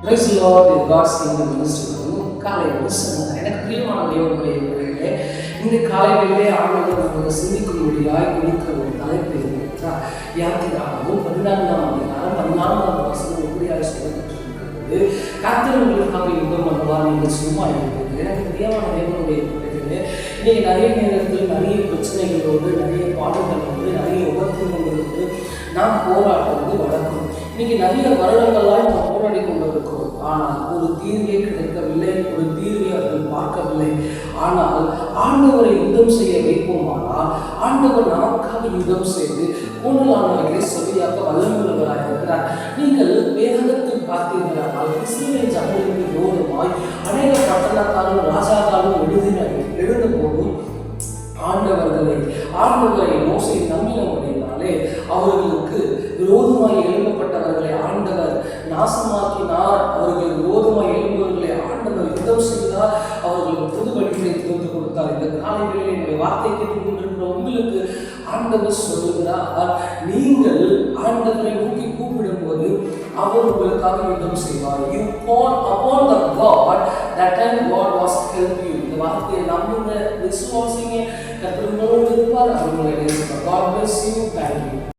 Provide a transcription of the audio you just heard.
Praise the Lord, in God's kingdom ministry. காலை எனக்கு பிரியமான தேவனுடைய பிள்ளைகளே, இந்த காலையிலே ஆண்டவர் நமக்கு சிந்திக்கும்படியாய் கொடுத்த ஒரு தலைப்பு இருக்கிறார். யாத்திராகவும் 14ஆம் வசனம் எப்படியாக சொல்லப்பட்டிருக்கிறது. கர்த்தர் உங்களுக்காக யுத்தம் பண்ணுவார், நீங்கள் சும்மா இருக்கிறது. எனக்கு பிரியமான தேவனுடைய பிள்ளைகளே, இன்னைக்கு நிறைய நேரத்தில் நிறைய பிரச்சனைகளோடு, நிறைய பாடுகளோடு, நிறைய உபத்திரங்களோடு நாம் போராடுறது வழக்கம். இன்னைக்கு நிறைய வருடங்களாய் நாம் போராடி கொண்டிருக்கிறோம். ஆனால் ஒரு தீர்வே கிடைக்கவில்லை, ஒரு தீர்வை அவர்கள் பார்க்கவில்லை. ஆனால் ஆண்டவரை யுத்தம் செய்ய வைப்போமானால் ஆண்டவர் நமக்காக யுத்தம் செய்து கூடுதலானவர்களை சரியாக வல்லமுள்ளவராக இருக்கிறார். நீங்கள் வேதத்தில் பார்த்தீர்களானால் இஸ்ரவேல் ஜனங்களுக்கு விரோதமாய் அநேக பட்டணக்காரும் ராஜாக்களும் எழுந்த போதும் ஆண்டவரை மோசே நம்பினபடினாலே அவர்களுக்கு விரோதமாய் எழுப்பப்பட்டவர்களை ஆண்டவர் நாசமாக்கினார். அவர்கள் விரோதமாய் எழுப்பவர்களை ஆண்டவர் யுத்தம் செய்தார். அவர்களுக்கு புது வழிகளை திறந்து கொடுத்தார். இந்த காலைகளில் என்னுடைய வார்த்தை கேட்டுக்கொண்டிருக்கிற உங்களுக்கு ஆண்டவர் சொல்லுகிறார், நீங்கள் ஆண்டவரை நோக்கி கூப்பிடும் போது அவர் உங்களுக்காக யுத்தம் செய்வார். You call upon the God, that time God was help you. இந்த வார்த்தையை நம்புங்க, விசுவாசிங்க, கர்த்தர் உங்களோடு இருப்பார், அவர் உங்களை நேசிப்பார். God bless you. Thank you.